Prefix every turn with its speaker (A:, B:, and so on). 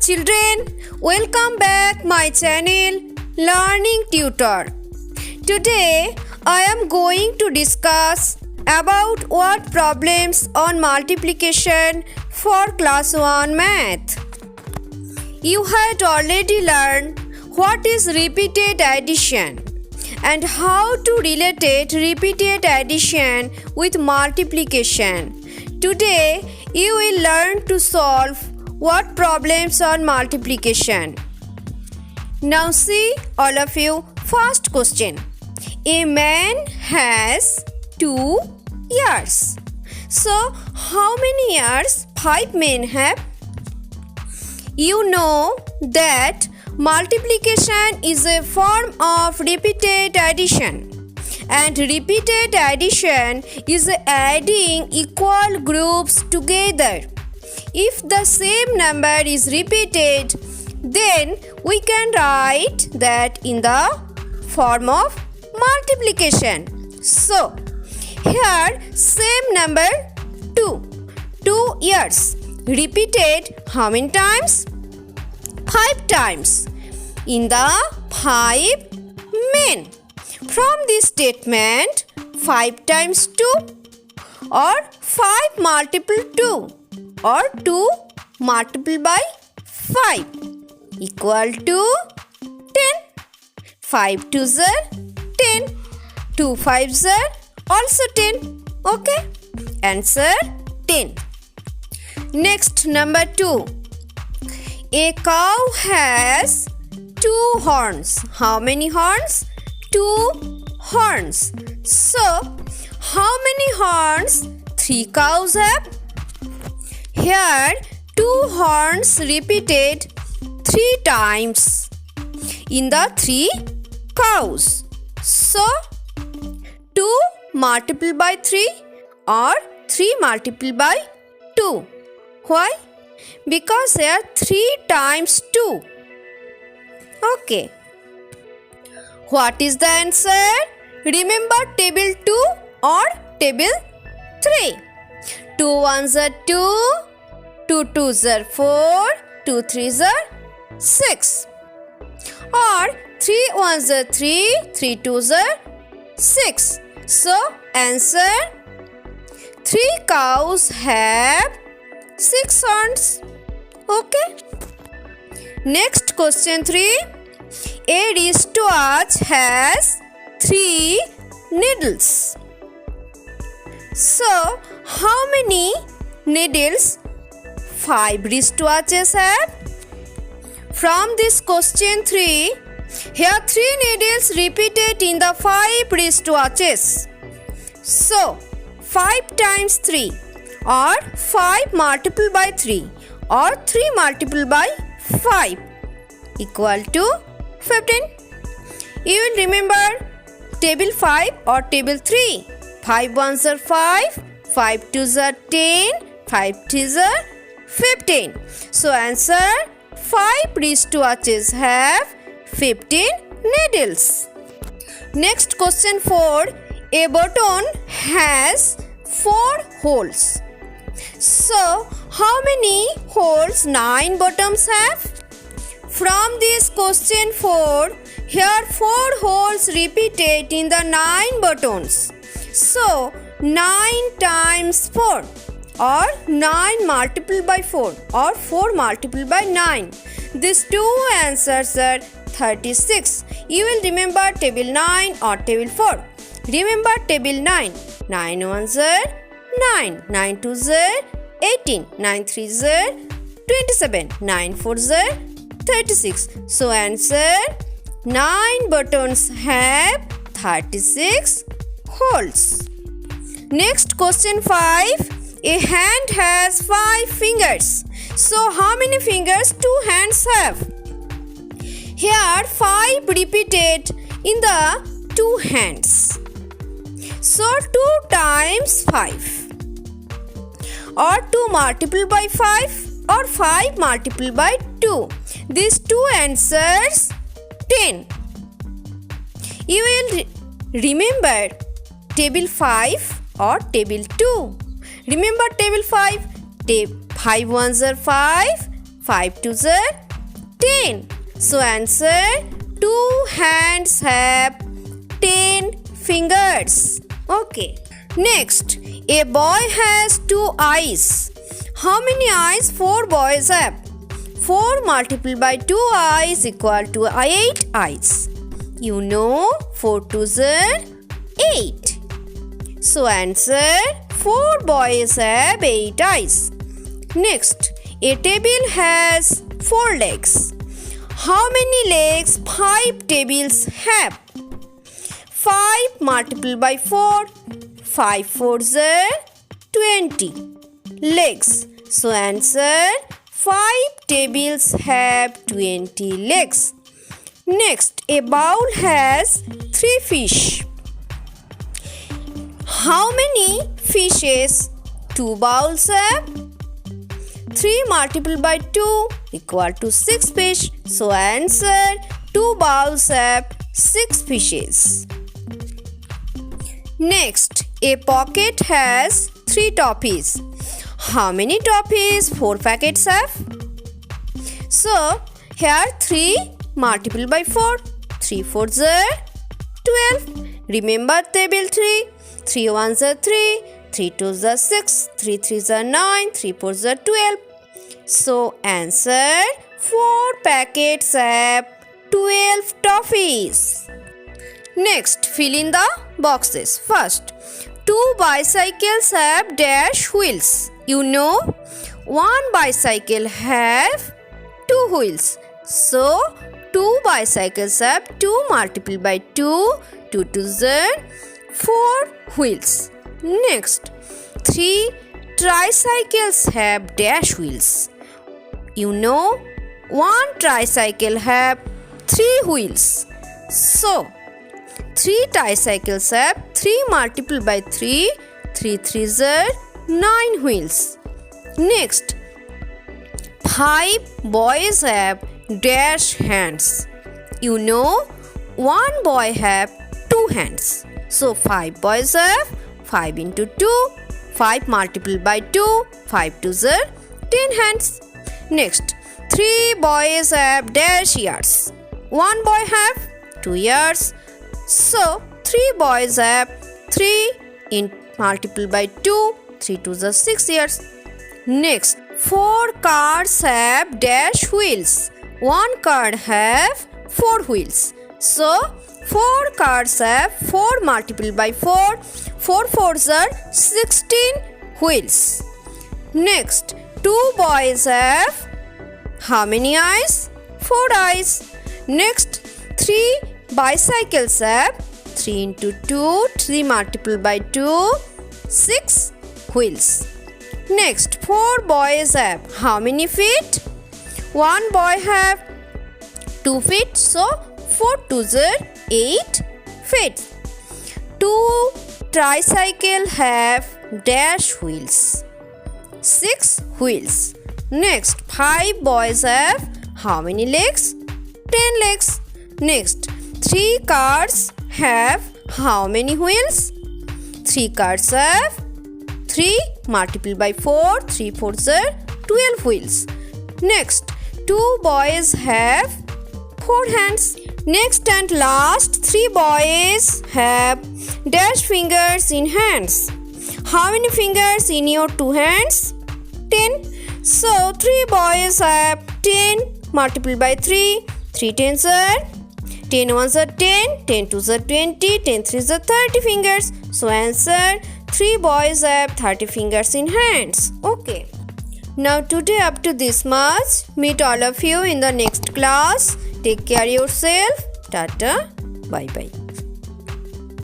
A: Children, welcome back my channel Learning Tutor. Today I am going to discuss about word problems on multiplication for class 1 math. You had already learned what is repeated addition and how to relate repeated addition with multiplication. Today you will learn to solve word problems on multiplication. Now see all of you. First question. A man has 2 ears. So how many ears 5 men have? You know that multiplication is a form of repeated addition. And repeated addition is adding equal groups together. If the same number is repeated, then we can write that in the form of multiplication. So, here same number 2 years repeated how many times? 5 times in the 5 men. From this statement, 5 times 2 or 5 multiple 2 or 2 multiplied by 5 equal to 10. 5 2s are 10. 2 5s are also 10. Okay? Answer 10. Next, number 2. A cow has 2 horns. How many horns? 2 horns. So, how many horns 3 cows have? Here 2 horns repeated 3 times in the 3 cows. So 2 multiplied by 3 or 3 multiplied by 2. Why? Because here 3 times 2. Okay. What is the answer? Remember table 2 or table 3. 2 1s are 2. 2 2s are 4, 2 3s are 6. Or 3 1s are 3, 3 2s are 6. So answer 3 cows have 6 horns. Okay. Next question 3. A wristwatch has 3 needles. So how many needles 5 wristwatches have? From this question 3, here 3 needles repeated in the 5 wristwatches. So 5 times 3 or 5 multiplied by 3 or 3 multiplied by 5 equal to 15. You will remember table 5 or table 3. 5 1s are 5, 5 2s are 10, 5 3s are 15. So answer 5 wristwatches have 15 needles. Next question 4. A button has 4 holes. So how many holes 9 buttons have? From this question 4, here 4 holes repeated in the 9 buttons. So 9 times 4 or 9 multiplied by 4 or 4 multiplied by 9. These two answers are 36. You will remember table 9 or table 4. Remember table 9. 9 1s are 9. 9 2s are 18. 9 3s are 27. 9 4s are 36. So answer 9 buttons have 36 holes. Next question 5. A hand has 5 fingers. So how many fingers 2 hands have? Here 5 repeated in the 2 hands. So 2 times 5 or 2 multiplied by 5 or 5 multiplied by 2. These 2 answers 10. You will remember table 5 or table 2. Remember table 5. 5 1s are 5, 5 2s are 10. So answer, 2 hands have 10 fingers. Okay. Next, a boy has 2 eyes. How many eyes 4 boys have? 4 multiplied by 2 eyes equal to 8 eyes. You know 4 2s are 8. So answer, 4 boys have 8 eyes. Next, a table has 4 legs. How many legs 5 tables have? 5 multiplied by 4. 5 4s are 20 legs. So answer, 5 tables have 20 legs. Next, a bowl has 3 fish. How many fishes 2 bowls have? 3 multiplied by 2 equal to 6 fish. So answer, 2 bowls have 6 fishes. Next, a pocket has 3 toffees. How many toffees 4 packets have? So here 3 multiplied by 4. 3 4s are 12. Remember table 3. 3 1s are 3. 3 2s are 6. 3 3s are 9. 3 4s are 12. So answer, 4 packets have 12 toffees. Next, fill in the boxes. First, 2 bicycles have dash wheels. You know, 1 bicycle have 2 wheels. So, 2 bicycles have 2 multiplied by 2. 2 2s are 4 wheels. Next, 3 tricycles have dash wheels. You know, 1 tricycle have 3 wheels. So, 3 tricycles have 3 multiplied by 3. 3 3s are 9 wheels. Next, 5 boys have dash hands. You know, 1 boy have 2 hands. So 5 boys have 5 into 2. 5 multiplied by 2. 5 2s are 10 hands. Next, 3 boys have dash ears. 1 boy have 2 ears. So 3 boys have 3 in multiplied by 2. 3 2s are 6 ears. Next, 4 cars have dash wheels. 1 car have 4 wheels. So 4 cars have 4 multiplied by 4. 4 4s are 16 wheels. Next, 2 boys have how many eyes? 4 eyes. Next, 3 bicycles have 3 into 2. 3 multiplied by 2. 6 wheels. Next, 4 boys have how many feet? 1 boy have 2 feet. So 4 2s are 8 feet. 2 tricycle have dash wheels. 6 wheels. Next, 5 boys have how many legs? 10 legs. Next, 3 cars have how many wheels? 3 cars have 3 multiplied by 4. 3 4s are 12 wheels. Next, 2 boys have 4 hands. Next and last, 3 boys have dash fingers in hands. How many fingers in your 2 hands? 10. So 3 boys have 10 multiplied by 3. 3 10s are 10 1s are 10. 10 2s are 20. 10 3s are 30 fingers. So answer, 3 boys have 30 fingers in hands. Okay. Now today up to this much. Meet all of you in the next class. Take care yourself. Tata. Bye bye.